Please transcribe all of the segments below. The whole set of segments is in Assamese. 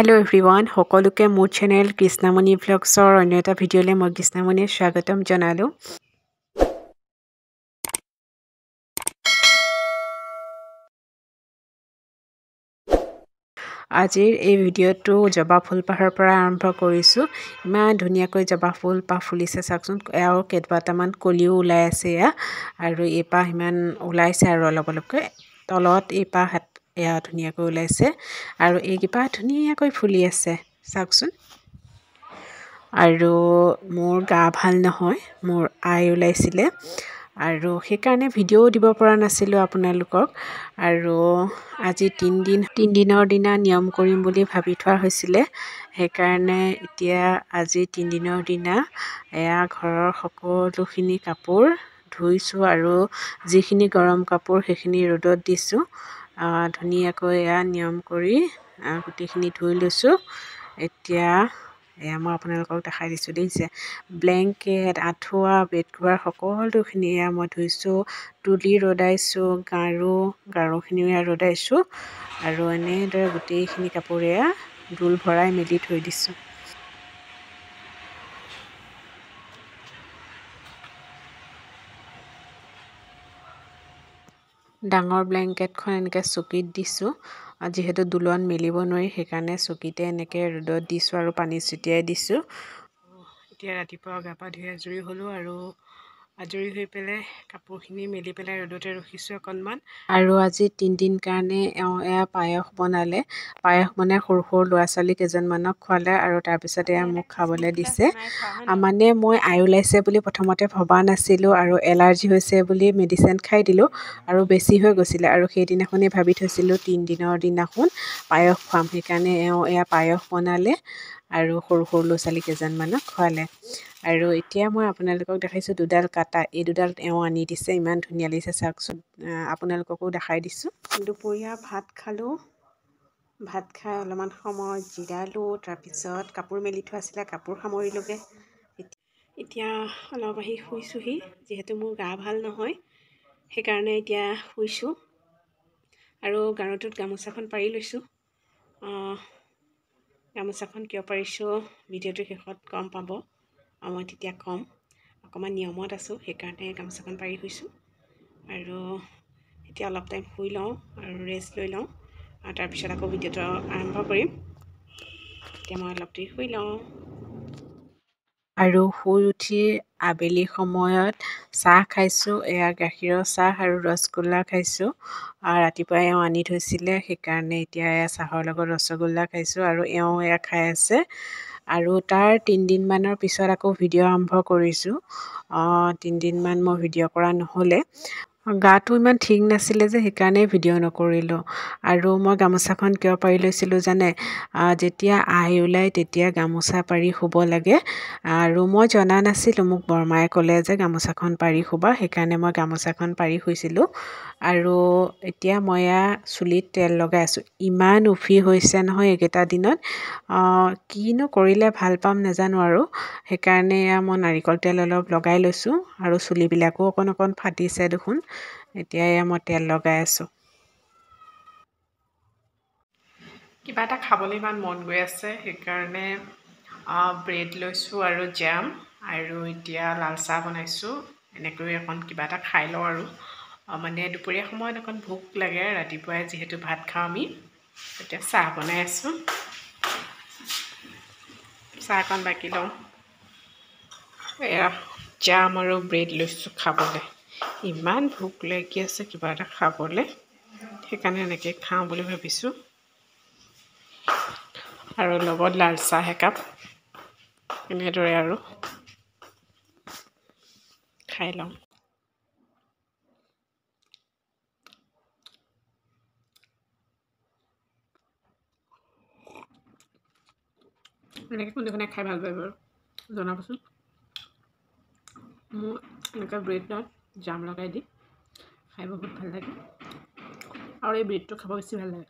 Hello everyone, সকলোকে মোৰ চেনেল কৃষ্ণামণি ভ্লগছৰ অন্য এটা ভিডিঅ'লৈ মই কৃষ্ণামণিয়ে স্বাগতম জনালো। আজিৰ এই ভিডিঅ'টো জবা ফুল পাহৰ পৰা আৰম্ভ কৰিছোঁ। ইমান ধুনীয়াকৈ জবা ফুল পাহ ফুলিছে চাওকচোন, আৰু কেইবাটামান কলিও ওলাই আছে এয়া, আৰু এই পাহ ইমান ওলাইছে আৰু অলপ অলপকৈ তলত এই পাহ এয়া ধুনীয়াকৈ ওলাইছে, আৰু এইকেইপাহ ধুনীয়াকৈ ফুলি আছে চাওকচোন। আৰু মোৰ গা ভাল নহয়, মোৰ আই ওলাইছিলে, আৰু সেইকাৰণে ভিডিঅ'ও দিব পৰা নাছিলোঁ আপোনালোকক। আৰু আজি তিনিদিনৰ দিনা নিয়ম কৰিম বুলি ভাবি থোৱা হৈছিলে, সেইকাৰণে এতিয়া আজি 3 দিনৰ দিনা এয়া ঘৰৰ সকলোখিনি কাপোৰ ধুইছোঁ, আৰু যিখিনি গৰম কাপোৰ সেইখিনি ৰ'দত দিছোঁ। ধুনীয়াকৈ এয়া নিয়ম কৰি গোটেইখিনি ধুই লৈছোঁ। এতিয়া এয়া মই আপোনালোকক দেখাই দিছোঁ, দেখিছে ব্লেংকেট, আঁঠুৱা, বেড কভাৰ সকলোখিনি এয়া মই ধুইছোঁ, তুলি ৰ'দাইছোঁ, গাৰুখিনিও এয়া ৰ'দাইছোঁ, আৰু এনেদৰে গোটেইখিনি কাপোৰ এয়া দোল ভৰাই মেলি থৈ দিছোঁ। ডাঙৰ ব্লেংকেটখন এনেকৈ চকীত দিছোঁ, যিহেতু দোলত মেলিব নোৱাৰি সেইকাৰণে চকীতে এনেকৈ ৰ'দত দিছোঁ আৰু পানী ছটিয়াই দিছোঁ। এতিয়া ৰাতিপুৱা গা পা ধুই আজৰি হ'লোঁ, আৰু আজৰি হৈ পেলাই কাপোৰখিনি মেলি পেলাই ৰ'দতে ৰখিছোঁ অকণমান। আৰু আজি 3 দিন কাৰণে এয়া পায়স বনালে, পায়স বনাই সৰু সৰু ল'ৰা ছোৱালী কেইজনমানক খোৱালে, আৰু তাৰপিছতে এয়া মোক খাবলৈ দিছে। মানে মই আই ওলাইছে বুলি প্ৰথমতে ভবা নাছিলোঁ, আৰু এলাৰ্জি হৈছে বুলি মেডিচিন খাই দিলোঁ, আৰু বেছি হৈ গৈছিলে, আৰু সেইদিনাখনেই ভাবি থৈছিলোঁ 3 দিনৰ দিনাখন পায়স খুৱাম, সেইকাৰণে এয়া পায়স বনালে আৰু সৰু সৰু ল'ৰা ছোৱালী কেইজনমানক খোৱালে। আৰু এতিয়া মই আপোনালোকক দেখাইছোঁ দুডাল কাটা, এই দুডাল আনি দিছে, ইমান ধুনীয়া লাগিছে চাওকচোন, আপোনালোককো দেখাই দিছোঁ। দুপৰীয়া ভাত খালোঁ, ভাত খাই অলপমান সময় জিৰালোঁ, তাৰপিছত কাপোৰ মেলি থোৱা আছিলে কাপোৰ সামৰিলোগৈ। এতিয়া অলপ আহি শুইছোঁহি, যিহেতু মোৰ গা ভাল নহয় সেইকাৰণে এতিয়া শুইছোঁ, আৰু গাৰুটোত গামোচাখন পাৰি লৈছোঁ। গামোচাখন কিয় পাৰিছোঁ ভিডিঅ'টোৰ শেষত গম পাব, মই তেতিয়া ক'ম। অকণমান নিয়মত আছোঁ সেইকাৰণে গামোচাখন পাৰি শুইছোঁ, আৰু এতিয়া অলপ টাইম শুই লওঁ আৰু ৰেষ্ট লৈ লওঁ, আৰু তাৰপিছত আকৌ ভিডিঅ'টো আৰম্ভ কৰিম। এতিয়া মই অলপ দেৰি শুই লওঁ। আৰু শুই উঠি আবেলি সময়ত চাহ খাইছোঁ, এয়া গাখীৰৰ চাহ আৰু ৰসগোল্লা খাইছোঁ। ৰাতিপুৱাই আনি থৈছিলে সেইকাৰণে এতিয়া এয়া চাহৰ লগত ৰসগোল্লা খাইছোঁ, আৰু এয়া খাই আছে। আৰু তাৰ 3 দিনমানৰ পিছত আকৌ ভিডিঅ' আৰম্ভ কৰিছোঁ। 3 দিনমান মই ভিডিঅ' কৰা নহ'লে, গাটো ইমান ঠিক নাছিলে যে সেইকাৰণে ভিডিঅ' নকৰিলোঁ। আৰু মই গামোচাখন কিয় পাৰি লৈছিলোঁ জানে, যেতিয়া আই ওলায় তেতিয়া গামোচা পাৰি শুব লাগে, আৰু মই জনা নাছিলোঁ, মোক বৰমায়ে ক'লে যে গামোচাখন পাৰি শুবা, সেইকাৰণে মই গামোচাখন পাৰি শুইছিলোঁ। আৰু এতিয়া মই চুলিত তেল লগাই আছোঁ, ইমান উফি হৈছে নহয় এইকেইটা দিনত, কিনো কৰিলে ভাল পাম নাজানো, আৰু সেইকাৰণে মই নাৰিকল তেল অলপ লগাই লৈছোঁ, আৰু চুলিবিলাকো অকণ অকণ ফাটিছে দেখোন, এতিয়া মই তেল লগাই আছোঁ। কিবা এটা খাবলৈ ইমান মন গৈ আছে, সেইকাৰণে ব্ৰেড লৈছোঁ আৰু জাম, আৰু এতিয়া লাল চাহ বনাইছোঁ, এনেকৈ অকণ কিবা এটা খাই লওঁ। আৰু মানে দুপৰীয়া সময়ত অকণ ভোক লাগে, ৰাতিপুৱাই যিহেতু ভাত খাওঁ আমি, এতিয়া চাহ বনাই আছোঁ, চাহ অকণ বাকি লওঁ। এয়া জাম আৰু ব্ৰেড লৈছোঁ খাবলৈ, ইমান ভোক লাগি আছে কিবা এটা খাবলৈ, সেইকাৰণে এনেকৈ খাওঁ বুলি ভাবিছোঁ, আৰু লগত লাল চাহ একাপ, এনেদৰে আৰু খাই লওঁ। এনেকৈ কোনে খাই ভাল পায় বাৰু জনাবচোন। মোৰ এনেকৈ ব্ৰেডত জাম লগাই দি খাই বহুত ভাল লাগে, আৰু এই ব্ৰেডটো খাব বেছি ভাল লাগে।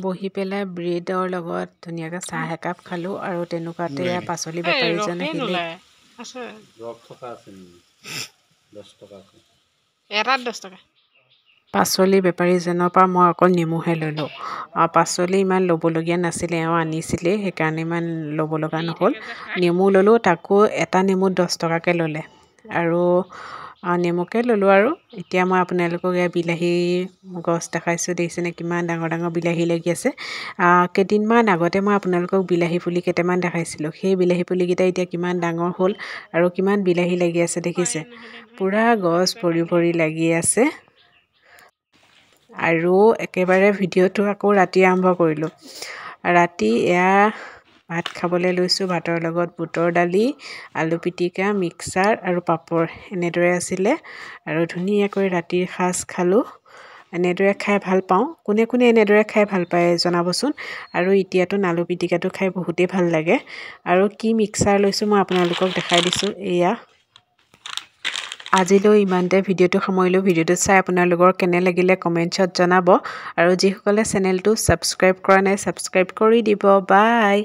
বহি পেলাই ব্ৰেডৰ লগত ধুনীয়াকৈ চাহ একাপ খালোঁ, আৰু তেনেকুৱাতে পাচলি বেপাৰীজন আহিলে। এটাত 10 টকা। পাচলি বেপাৰীজনৰ পৰা মই অকল নেমুহে ল'লোঁ। পাচলি ইমান ল'বলগীয়া নাছিলে, এওঁ আনিছিলে সেইকাৰণে ইমান ল'ব লগা নহ'ল। নেমু ল'লোঁ, তাকো এটা নেমুত 10 টকাকৈ ল'লে আৰু নেমুকে ল'লোঁ আৰু। এতিয়া মই আপোনালোকক বিলাহী গছ দেখাইছোঁ, দেখিছেনে কিমান ডাঙৰ ডাঙৰ বিলাহী লাগি আছে। কেইদিনমান আগতে মই আপোনালোকক বিলাহী পুলি কেইটামান দেখাইছিলোঁ, সেই বিলাহী পুলিকেইটা এতিয়া কিমান ডাঙৰ হ'ল আৰু কিমান বিলাহী লাগি আছে দেখিছে। পূৰা গছ ভৰি ভৰি লাগি আছে। আৰু একেবাৰে ভিডিঅ'টো আকৌ ৰাতি আৰম্ভ কৰিলোঁ। ৰাতি ভাত খাবলৈ লৈছোঁ, ভাতৰ লগত বুটৰ দালি, আলু পিটিকা, মিক্সাৰ আৰু পাপৰ এনেদৰে আছিলে আৰু ধুনীয়াকৈ ৰাতিৰ সাজ খালোঁ। এনেদৰে খাই ভাল পাওঁ। কোনে কোনে এনেদৰে খাই ভাল পায় জনাবচোন। আৰু এতিয়াতো আলু পিটিকাটো খাই বহুতেই ভাল লাগে। আৰু কি মিক্সাৰ লৈছোঁ মই আপোনালোকক দেখাই দিছোঁ। এয়া আজিলৈ ইমানতে ভিডিঅ'টো সামৰিলোঁ। ভিডিঅ'টো চাই আপোনালোকৰ কেনে লাগিলে কমেণ্টছত জনাব আৰু যিসকলে চেনেলটো ছাবস্ক্ৰাইব কৰা নাই ছাবস্ক্ৰাইব কৰি দিব। বাই।